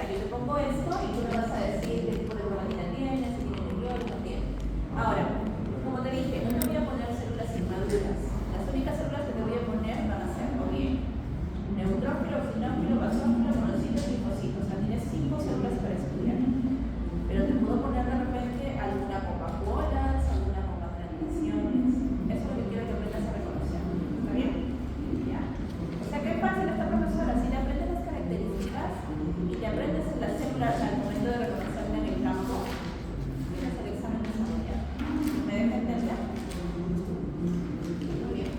sea, yo te pongo esto y tú me vas a decir qué tipo de cromatina tienes, si tiene nucleoles, no tiene. Ahora, como te dije, no te voy a poner células inmaduras. Las únicas células que te voy a poner van a ser o bien neutrófilo, sinófilo, basófilo, monocitos y linfocitos. O sea, tienes 5 células para estudiar. Pero te puedo poner de repente alguna Coca-Cola, alguna con más granulaciones. Eso es lo que quiero que aprendas a reconocer. ¿Está bien? ¿Ya? O sea, qué fácil esta profesora. Si te aprendes las características y te aprendes las células al momento de reconocerla en el campo, tienes el examen desarrollado. ¿Me deja entender? Muy bien.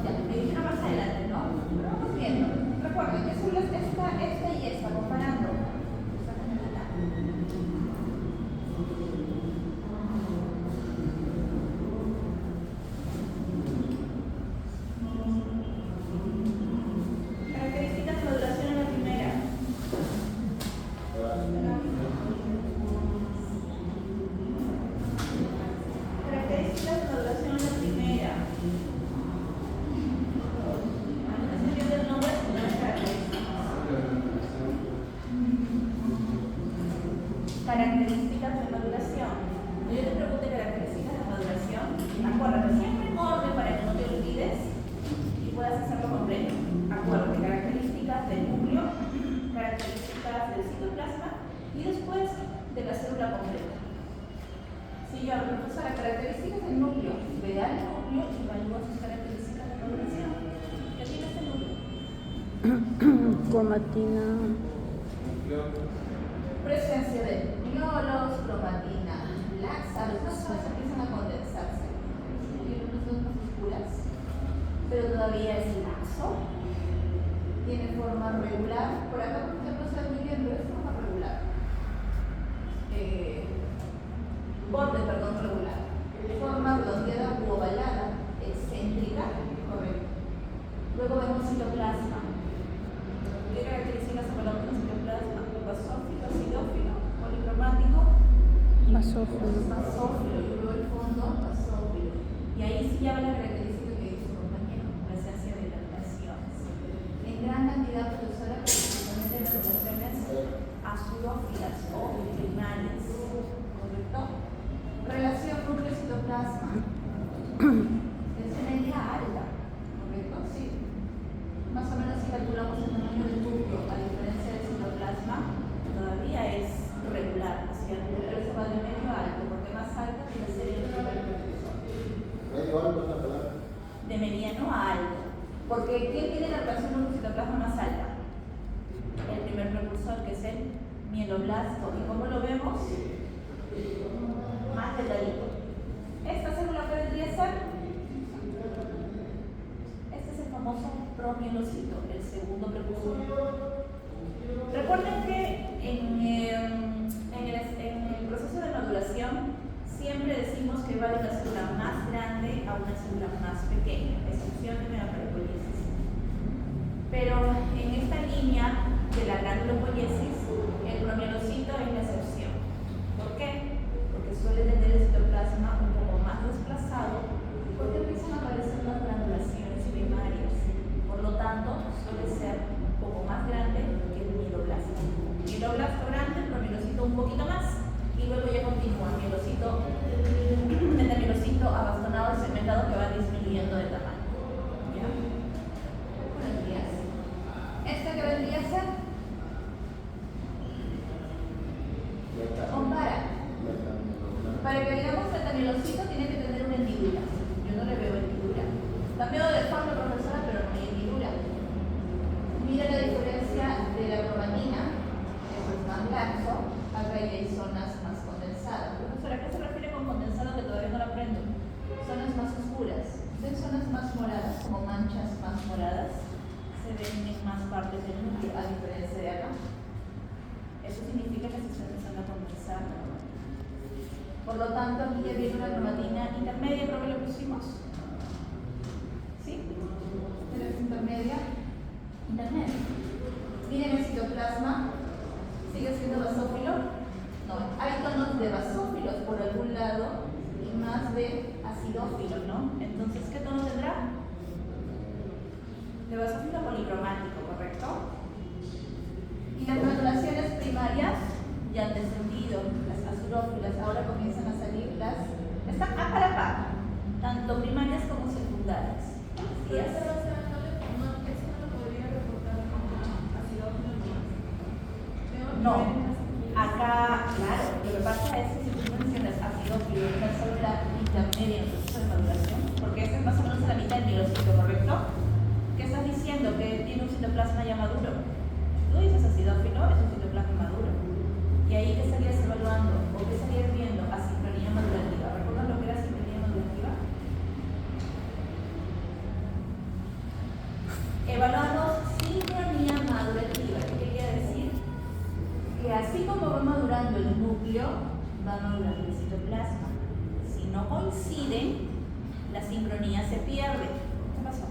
Ya, me dijeron más adelante, ¿no? Pero vamos viendo. Recuerden, ¿qué células esta y esta? Comparando. Características de maduración en la primera. Características de maduración en la primera. No se entiende el nombre, sino las características. Características de maduración. Yo te pregunté características de maduración. Acuérdate, siempre en orden para que no te olvides y puedas hacerlo completo. Acuérdate, características del núcleo, características del citoplasma y después de la célula completa. Si yo hablo, profesora, características del núcleo, vea el núcleo y evalúa sus características de maduración. ¿Qué tiene este núcleo? Cromatina. Presencia de nucleolos, cromatina laxa, los cosas empiezan a condensarse. Tiene unas dos más oscuras, pero todavía es laxo. Tiene forma regular. Por acá, por ejemplo, se ve muy bien, pero es forma regular. Borde, perdón, regular. Forma redondeada u ovalada, excéntrica, correcto. Luego vemos citoplasma. ¿Qué características hablamos del citoplasma? Basófilo, acidófilo, policromático. Basófilo. Basófilo, y luego el fondo, basófilo. Y ahí sí ya va la característica que dice su compañero, presencia de granulaciones. En gran cantidad, profesora, principalmente granulaciones azulófilas o primarias. ¿Correcto? Relación núcleo-citoplasma. Es media alta. ¿Correcto? Sí. Más o menos si calculamos el tamaño del núcleo, a diferencia del citoplasma, todavía es regular. O sea, el núcleo se va de medio a alto, porque más alta tiene que ser el primer precursor. ¿Medio alto es la palabra? De mediano a alto. Porque ¿quién tiene la relación núcleo-citoplasma más alta? El primer precursor, que es el mieloblasto. ¿Y cómo lo vemos? Más delgadito. ¿Esta célula que vendría a ser? Este es el famoso promielocito, el segundo precursor. Recuerden que en el proceso de maduración siempre decimos que va de una célula más grande a una célula más pequeña, excepción de megakaryopoiesis. Pero en esta línea de la granulopoiesis, el promielocito es la excepción. ¿Por qué? Porque suele tener el citoplasma un poco más desplazado, porque empiezan a aparecer las granulaciones primarias. Por lo tanto, suele ser un poco más grande que el mieloblasto. Mieloblasto grande, promielocito un poquito más, y luego ya continúa mielocito, mielocito abastonado y segmentado que va disminuyendo de tamaño. ¿Ya? Buenos días. ¿Este que vendría a ser? Compara. Para que veamos el mielocito tiene que tener una hendidura. Yo no le veo hendidura. Cambio de forma, profesora, pero no hay hendidura. Mira la diferencia de la cromatina, que es más laxo, acá ya hay zonas más condensadas. Profesora, ¿a qué se refiere con condensado que todavía no lo aprendo? Zonas más oscuras. ¿Ven zonas más moradas, como manchas más moradas? Se ven en más partes del núcleo, a diferencia de acá. Eso significa que se está empezando a condensar. Por lo tanto, aquí ya viene una cromatina intermedia, creo que lo pusimos. ¿Sí? Tenemos intermedia. Intermedia. Miren el citoplasma. ¿Sigue siendo basófilo? No. Hay tonos de basófilos por algún lado y más de acidófilo, ¿no? Entonces, ¿qué tono tendrá? De basófilo policromático, ¿correcto? primarias ya han descendido, las acidofilas, ahora comienzan a salir las, están a par a par, tanto primarias como secundarias. ¿Sí es? No, acá, claro, lo que pasa es que si tú mencionas acidófilo, está solo la intermedia en el proceso de maduración, porque ese es más o menos a la mitad del mielocito, ¿correcto? ¿Qué estás diciendo? Que tiene un citoplasma ya maduro. Si tú dices acidófilo, es un citoplasma maduro. Y ahí te estarías evaluando, o te estarías viendo asincronía madurativa. ¿Recuerdas lo que era asincronía madurativa? Evaluamos sincronía madurativa. ¿Qué quería decir? Que así como va madurando el núcleo, va madurando el citoplasma. Si no coinciden, la sincronía se pierde. ¿Qué pasó?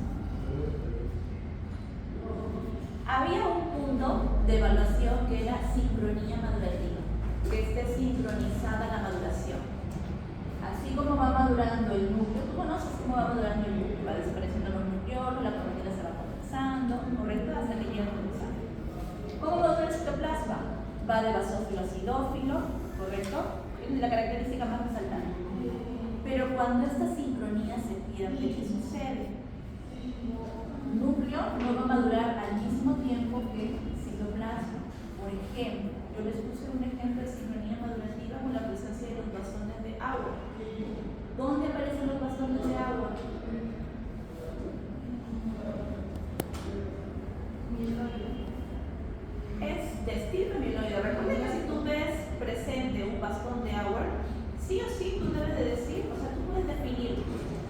Había un punto de evaluación que era sincronía madurativa, que esté sincronizada la maduración. Así como va madurando el núcleo, tú conoces cómo va madurando el núcleo, va desapareciendo los nucleolos, la cromatina se va condensando, ¿correcto? Hasta que llega a condensar. ¿Cómo madura el citoplasma? Va de basófilo a acidófilo, ¿correcto? Es la característica más resaltante. Pero cuando esta sincronía se pierde, ¿qué sucede? El núcleo no va a madurar al mismo tiempo que el citoplasma. Por ejemplo, yo les puse un ejemplo de sincronía madurativa con la presencia de los bastones de agua. ¿Dónde aparecen los bastones de agua? Es de estilo mieloide. Recuerden que si tú ves presente un bastón de agua, sí o sí tú debes de decir, o sea, tú puedes definir.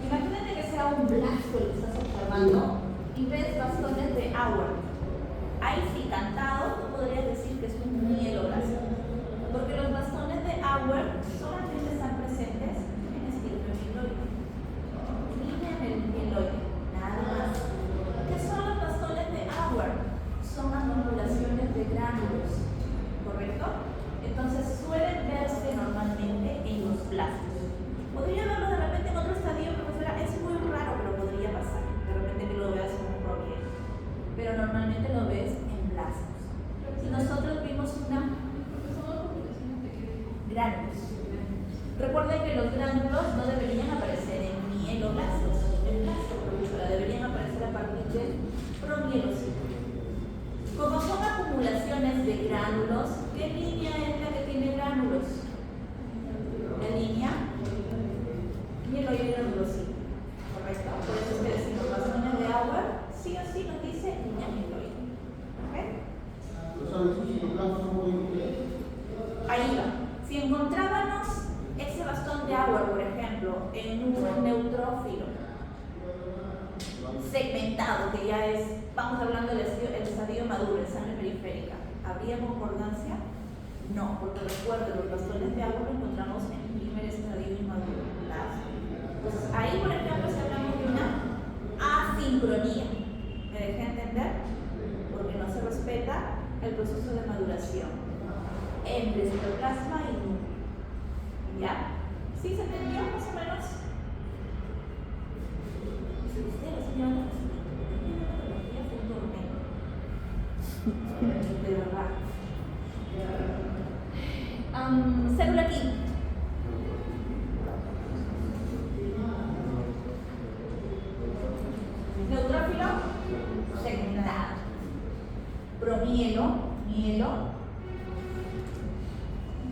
Imagínate que sea un blasto el que estás observando y ves bastones de agua. Ahí sí, cantado, tú podrías decir que es un mieloblasto. Porque los bastones de agua solamente están presentes en el estilo mieloide. Ni en el mieloide, nada más. ¿Qué son los bastones de agua? Son acumulaciones de gránulos, ¿correcto? Entonces suelen verse normalmente en los blastos. Podría verlo de repente en otro estadio, profesora, es muy raro, pero podría pasar. De repente que lo veas en un promiel. Pero normalmente lo ves en blastos. Si nosotros vimos gránulos. Recuerden que los gránulos no deberían aparecer en mieloblastos. En blastos, profesora, deberían aparecer a partir del promielocito. Como son acumulaciones de gránulos, ¿qué línea es la que tiene gránulos? La línea mieloide granulocito, ¿correcto? Por eso es que decimos bastones de agua, sí o sí nos dice línea mieloide. ¿Ok? Ahí va. Si encontrábamos ese bastón de agua, por ejemplo, en un neutrófilo segmentado, que ya es, vamos hablando del estadio maduro, en sangre periférica, ¿habría concordancia? No, porque recuerden, los bastones de agua los encontramos en el primer estadio inmaduro. Entonces, ahí, por ejemplo, si hablamos de una asincronía, ¿me dejé entender? Porque no se respeta el proceso de maduración entre citoplasma y núcleo. ¿Ya? ¿Sí se entendió más o menos? De verdad. Célula química. Neutrófilo segmentado. Promielo, mielo.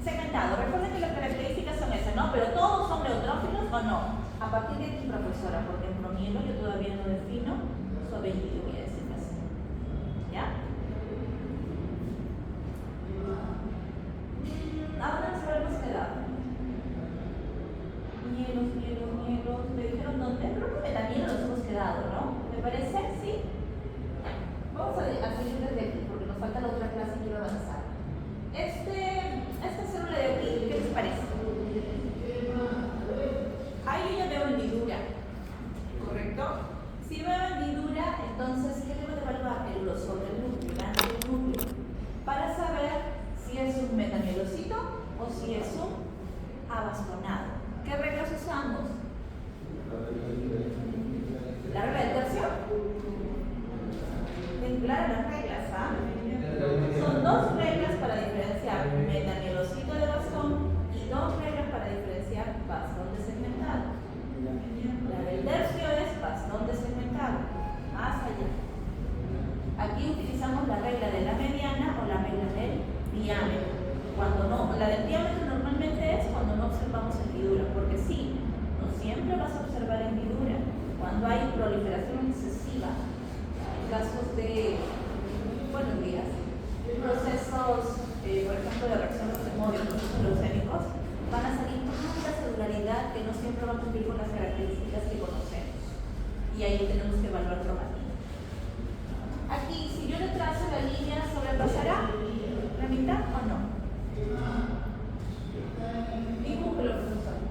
Segmentado. Recuerden que las características son esas, ¿no? Pero todos son neutrófilos o no. A partir de aquí, profesora, porque en promielo yo todavía no defino su apellido, voy a decirlo así. ¿Ya? Ahora nos habremos quedado. Mielos. ¿Me dijeron dónde? Creo que también nos hemos quedado, ¿no? ¿Me parece? ¿Sí? Vamos a seguir desde aquí, porque nos falta la otra clase y quiero avanzar. Esta célula de aquí, ¿qué les parece? Ahí yo ya veo hendidura, ¿correcto? Si veo hendidura, entonces, ¿qué debo de evaluar? El grosor del núcleo, el ancho del núcleo, para saber si es un metamielocito o si es un abastonado. ¿Qué reglas usamos? ¿La regla del tercio? Bien claras las reglas, ¿ah? Son dos reglas para diferenciar metamielocito de bastón y dos reglas para diferenciar bastón desegmentado. La del tercio es bastón desegmentado, más allá. Aquí utilizamos la regla de la mediana o la regla del diámetro. Cuando no, la del diámetro normalmente es cuando no observamos hendidura, porque sí, no siempre vas a observar hendidura. Cuando hay proliferación excesiva, en casos de, buenos días, procesos, por ejemplo, de reacción de hemodio, procesos leucémicos, van a salir tanta celularidad que no siempre va a cumplir con las características que conocemos. Y ahí tenemos que evaluar cromatina. Aquí, si yo le trazo la línea, ¿sobrepasará la mitad o no? Dibújelo, profesor.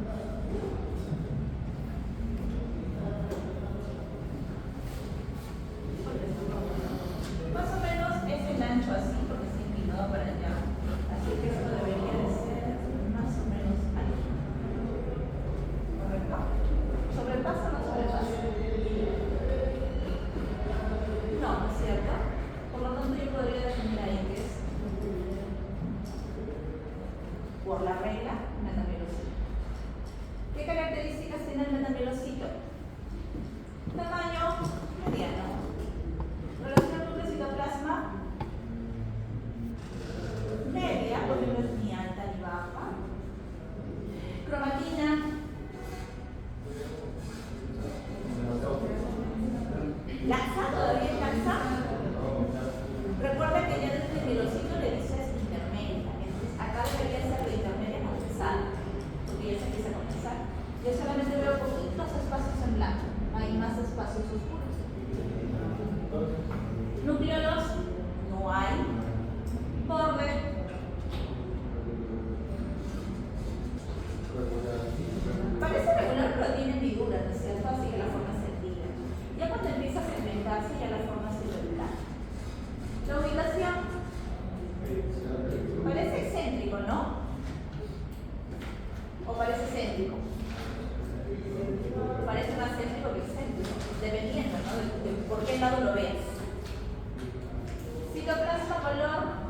Más o menos es el ancho así, porque está inclinado para allá. Así que esto debería de ser más o menos ancho. ¿Correcto? ¿Sobrepasa o no sobrepasa? No, ¿no es cierto? Por lo tanto, yo podría definir ahí que es por la regla metamielocito. ¿Qué características tiene el metamielocito? Tamaño mediano. Relación núcleo-citoplasma media, porque no es ni alta ni baja. Cromatina laxa, ¿todavía es laxa? Recuerda que ya desde el mielocito le dices intermedia, entonces acá debería ser de intermedia condensada, porque ya se empieza a condensar. Yo solamente veo poquitos espacios en blanco, hay más espacios oscuros. Nucleolos no hay. Borde parece regular, pero tiene hendidura, ¿no es cierto? Así que la forma es sencilla. Ya cuando empieza a segmentarse, ya la forma es irregular. La ubicación parece excéntrico, ¿no? ¿O parece céntrico? Parece más céntrico que excéntrico, dependiendo, ¿no? De por qué lado lo veas. Citoplasma color.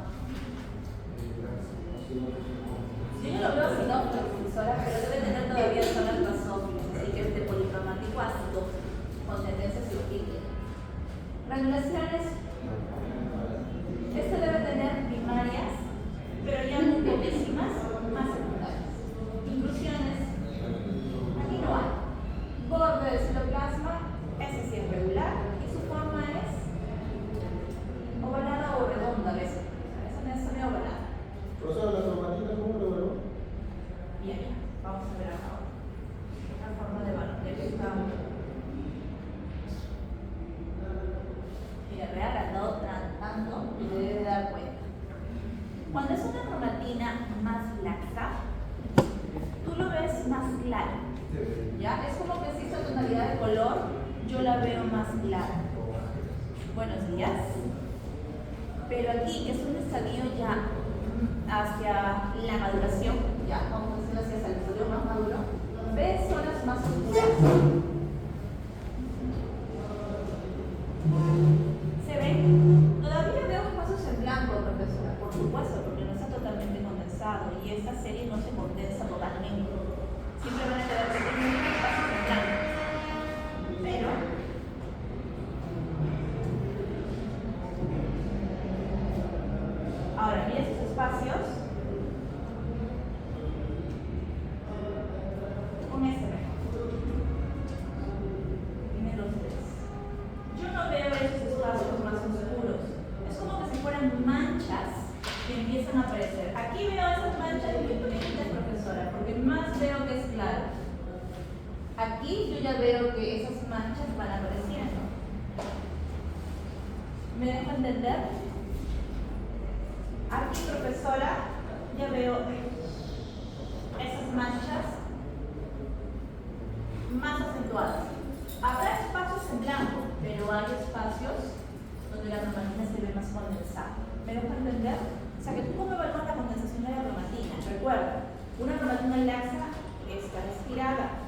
Yo no lo veo sinófilo, profesora, pero debe tener todavía zonas basófilas, así que es de policromático ácido, con tendencia cirúrgica. Granulaciones. Este debe tener primarias, pero ya muy poquísimas, más secundarias. Inclusiones. Aquí no hay. Borde del citoplasma, ese sí es regular, y su forma es ovalada o redonda a veces. Esa es medio ovalada. Profesor, ¿la cromatina cómo lo veo? Bien, vamos a ver ahora. La forma de balón, ya que estamos. Mira, me he agrandado tratando y me debe dar cuenta. Cuando es una cromatina más laxa, tú lo ves más claro. ¿Ya? Es como que si esta tonalidad de color yo la veo más clara. Buenos días. Pero aquí, que es un estadio ya hacia la maduración, ya vamos a decirlo hacia el estudio más maduro, ves zonas más oscuras. ¿Se ven? Todavía veo espacios en blanco, profesora, por supuesto, porque no está totalmente condensado y esta serie no se condensa totalmente. Simplemente va a tener espacios en blanco. Pero ahora, mira esos espacios con este mejor. Tiene los tres. Yo no veo esos espacios más oscuros. Es como que si fueran manchas que empiezan a aparecer. Aquí veo esas manchas muy pequeñitas, profesora, porque más veo que es claro. Aquí yo ya veo que esas manchas van apareciendo. ¿Me dejo entender? Aquí, profesora, ya veo esas manchas más acentuadas. Habrá espacios en blanco, pero hay espacios donde la cromatina se ve más condensada. ¿Me dejo entender? O sea que tú cómo evalúas la condensación de la cromatina. Recuerda, una cromatina laxa está respirada.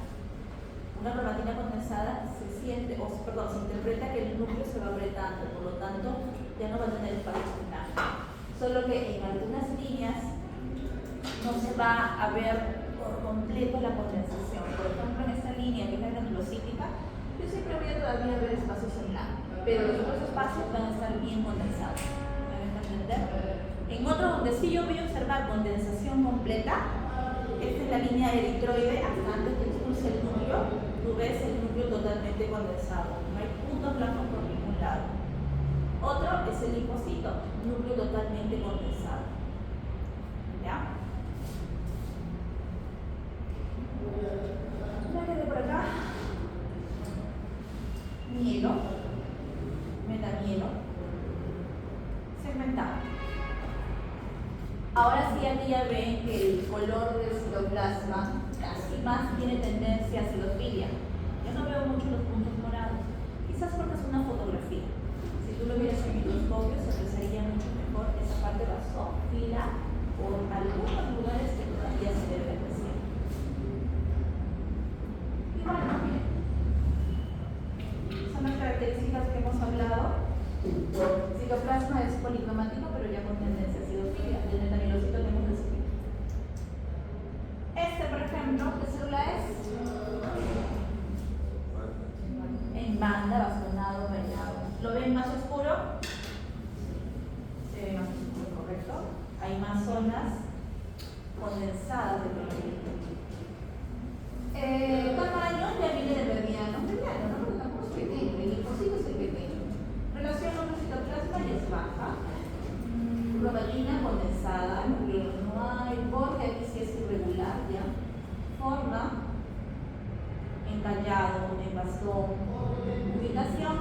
Una cromatina condensada se siente, o perdón, se interpreta que el núcleo se va apretando, por lo tanto ya no va a tener espacio en blanco. Solo que en algunas líneas no se va a ver por completo la condensación. Por ejemplo, en esta línea que es la granulocítica, yo siempre voy a todavía ver espacios en blanco, pero los otros espacios van a estar bien condensados. ¿Me dejan entender? En otro donde sí yo voy a observar condensación completa, esta es la línea eritroide, hasta antes que expulse el núcleo, tú ves el núcleo totalmente condensado, no hay puntos blancos por ningún lado. Otro es el linfocito, núcleo totalmente condensado. ¿Ya? De por acá, mielo, metamielo, segmentado. Ahora sí aquí ya ven que el color del citoplasma casi más tiene tendencia a celofilia. Yo no veo mucho los puntos morados, quizás porque es una fotografía. Si tú lo vieras en microscopio se apreciaría mucho mejor esa parte basófila por algunos lugares que todavía se debe apreciar. Y bueno, miren, son las características que hemos hablado. El citoplasma es policromático, pero ya con tendencia a cidofilia. El metamielocito que hemos descrito. Este, por ejemplo, ¿qué célula es? En banda, bastonado, bailado. ¿Lo ven más oscuro? Se ve más oscuro, ¿correcto? Hay más zonas condensadas de clorofila. Tamaño ya viene de mediano, ¿no? Porque tampoco es pequeño, el linfocito es el pequeño. Relación con el citoplasma ya es baja. Globulina condensada, no hay, porque aquí sí es irregular, ¿ya? Forma, encallado, en bastón. Ubicación,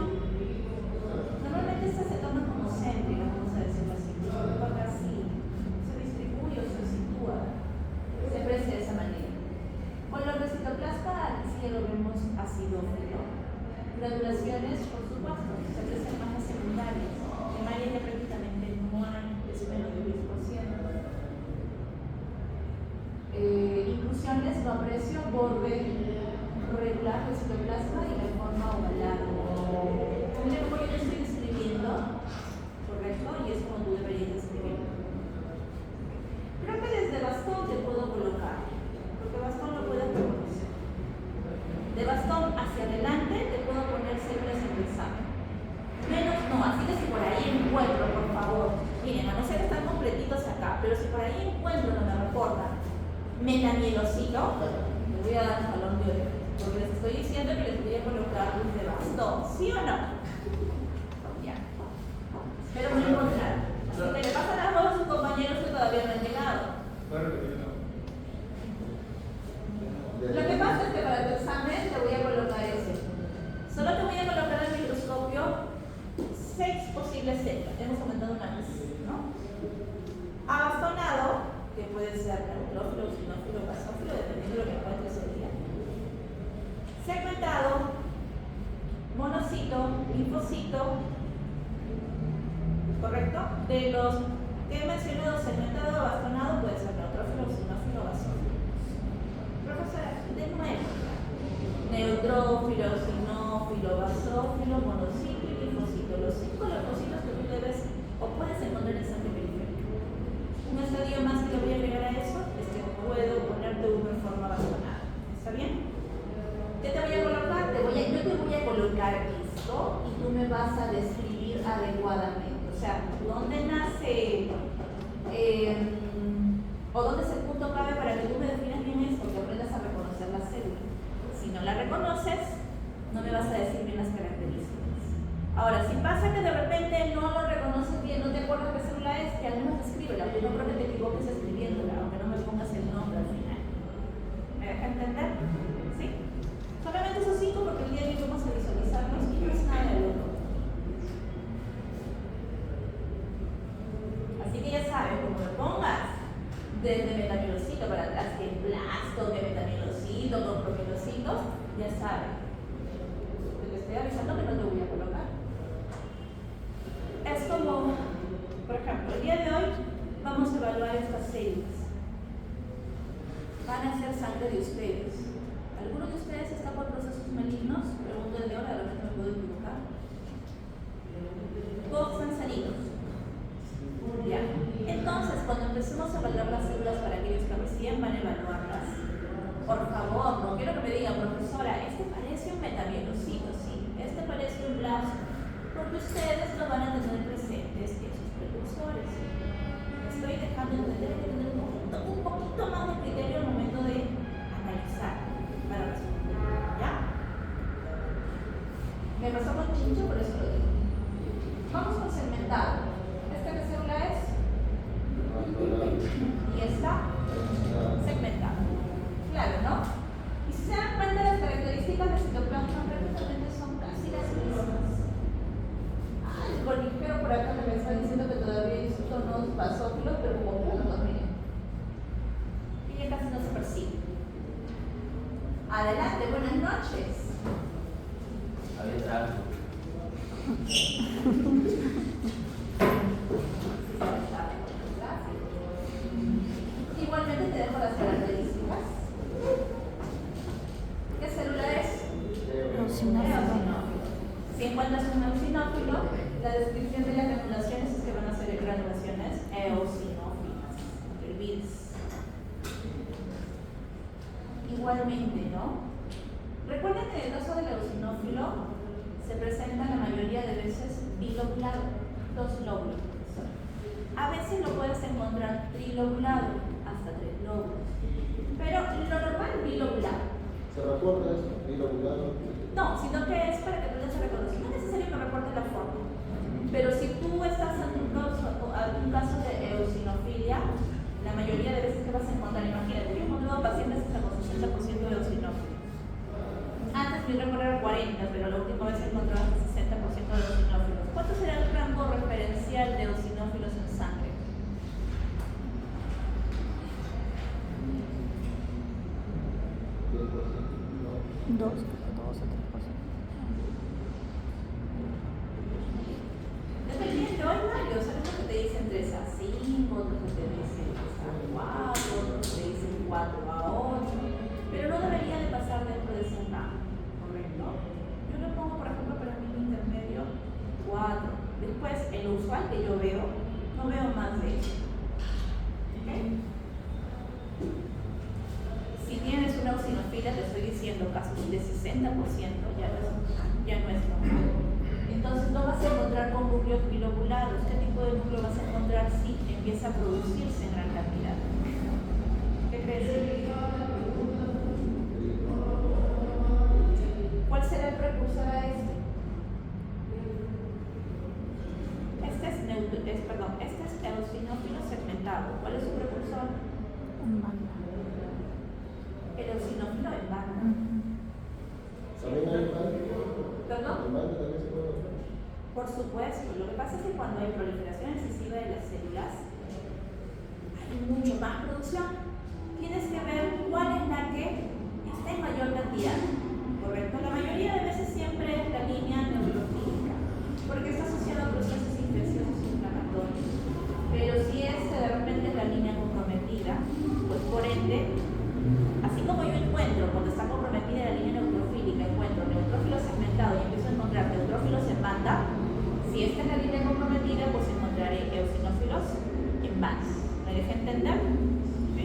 normalmente esta se toma como céntrica, vamos a decirlo así. Acá sí, se distribuye o se sitúa, se aprecia de esa manera. Color de citoplasma, aquí sí lo vemos acidófilo. Granulaciones, por supuesto, se aprecian más las secundarias. Primarias ya prácticamente no hay, es menos del 10%. Inclusiones, lo aprecio, borde regular del citoplasma y la forma ovalada. Mira cómo yo lo estoy describiendo, ¿correcto? Y es como tú deberías describir. Creo que desde bastón te puedo colocar, porque bastón lo puedes reconocer. De bastón hacia adelante te puedo poner células en tu examen. Menos no, así que si por ahí encuentro, por favor, miren, a no ser que están completitos acá, pero si por ahí encuentro donde me reportan metamielocito, le voy a dar un jalón de orejas, porque les estoy diciendo que les voy a colocar desde bastón, ¿sí o no? Ya. Espero no encontrar. Así que le pasan las voz a sus compañeros que todavía no han llegado. Lo que pasa es que para tu examen te voy a colocar ese. Solo te voy a colocar al microscopio 6 posibles células. Hemos aumentado una vez, ¿no? Abastonado, que puede ser neutrófilo, sinófilo, basófilo, dependiendo de lo que encuentres el día. Segmentado, monocito, linfocito, ¿correcto? De los que he mencionado, segmentado, abastonado, puede ser neutrófilo, sinófilo, basófilo. Profesora, de nuevo, neutrófilo, sinófilo, basófilo, monocito y linfocito. Los 5 leucocitos que tú debes o puedes encontrar en sangre periférica. Un estadio más que le voy a agregar a eso es que puedo ponerte uno en forma bastonada. ¿Está bien? ¿Qué te voy a colocar? Yo te voy a colocar esto y tú me vas a describir adecuadamente. O sea, ¿dónde nace o dónde es el punto clave para que tú me definas bien esto, que aprendas a reconocer la célula? Si no la reconoces, no me vas a decir bien las características. Ahora, si pasa que de repente no lo reconoces bien, no te acuerdas qué célula es, que al menos escríbela, porque no creo que te equivoques escribiéndola, aunque no me pongas el nombre al final. ¿Me deja entender? ¿Sí? Solamente esos 5 porque el día de hoy vamos a visualizarlos y no es nada del otro. Así que ya sabes, como me pongas desde metamielocito para atrás, que blasto, que metamielocito, con promielocitos, ya sabes. Te estoy avisando que no te voy a colocar. Es como, por ejemplo, el día de hoy vamos a evaluar estas células. Van a ser sangre de ustedes. ¿Alguno de ustedes está por procesos malignos? Pregunto desde ahora, a lo mejor me puedo equivocar. Todos están sanitos. Ya. Entonces, cuando empecemos a evaluar las células para aquellos que me digan, profesora, este parece un metamielocito, sí, este parece un blasto, porque ustedes no van a tener presentes esos precursores. Estoy dejando de tener que tener un poquito más de criterio al momento de analizar para responder. ¿Ya? Me pasó con Chincho, por eso lo digo. Vamos con segmentado. ¿Esta qué célula es? Y esta segmentada. Claro, ¿no? Y si se dan cuenta, las características del citoplasma prácticamente son casi las mismas. El conífero por acá me está diciendo que todavía hay tonos basófilos, pero como puntos, miren. Y ya casi no se percibe. Adelante, buenas noches. Había tráfico. Igualmente te dejo las características. ¿Qué célula es? Eosinófilo. Si encuentras un eosinófilo, la descripción de las granulaciones es que van a ser granulaciones eosinófilas. Olvides. Igualmente, ¿no? Recuerden que en el caso del eosinófilo se presenta la mayoría de veces bilobulado, dos lóbulos. A veces lo puedes encontrar trilobulado, hasta 3 lóbulos. Pero lo normal es bilobulado. ¿Se reporta eso? ¿Bilobulado? No, sino que es para que tú ya se reconozca. No es necesario que reporte la forma. Pero si tú estás en algún caso de eosinofilia, la mayoría de veces que vas a encontrar, imagínate, yo he encontrado pacientes hasta con 60% de eosinófilos. Antes mi récord era 40, pero la última vez he encontrado hasta 60% de eosinófilos. ¿Cuánto será el rango referencial de eosinófilos en sangre? Dos o 3%. Dependiendo, hay varios, algunos que te dicen 3 a 5, otros que te dicen 3 a 4, otros que te dicen 4 a 8, pero no debería de pasar dentro de ese rango, ¿correcto? Yo lo pongo, por ejemplo, para mí intermedio 4. Después, el usual que yo veo, no veo más de eso. ¿Ok? Si tienes una eosinofilia, te estoy diciendo casos de 60%, ya no es normal. Entonces no vas a encontrar con núcleos bilobulados. ¿Qué tipo de núcleo vas a encontrar si empieza a producirse en gran cantidad? ¿Qué crees? ¿Cuál será el precursor a este? Este es eosinófilo segmentado. ¿Cuál es su precursor? En banda. El eosinófilo en banda. ¿También hay un mal? ¿Perdón? ¿El mal también se puede hacer? Por supuesto. Lo que pasa es que cuando hay proliferación excesiva de las células, hay mucho más producción. Tienes que ver cuál es la que está en mayor cantidad. ¿Correcto? La mayoría de veces siempre es la línea neurofílica, porque está asociada a procesos infecciosos inflamatorios. Pero si de repente es la línea comprometida, pues por ende, así como yo encuentro cuando está comprometida la línea neurofílica, encuentro neutrófilos segmentados y empiezo a encontrar neutrófilos en banda, si esta es la línea comprometida, pues encontraré eosinófilos en banda. ¿Me dejé entender? Sí.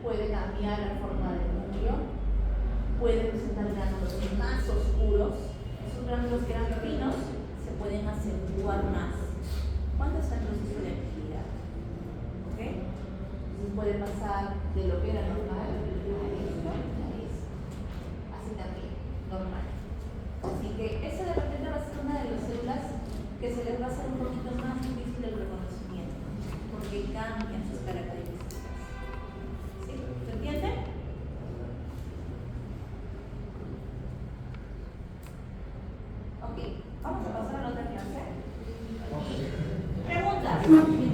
puede cambiar la forma del núcleo, puede presentar gránulos más oscuros. Esos gránulos que eran finos se pueden acentuar más cuando está en proceso de actividad. ¿Ok? Entonces puede pasar de lo que era normal a esto, así también, normal. Así que esa de repente va a ser una de las células que se les va a hacer un poquito más difícil el reconocimiento, porque cambian sus características. ¿Sí? ¿Se entiende? Ok, vamos a pasar a la otra clase. Preguntas.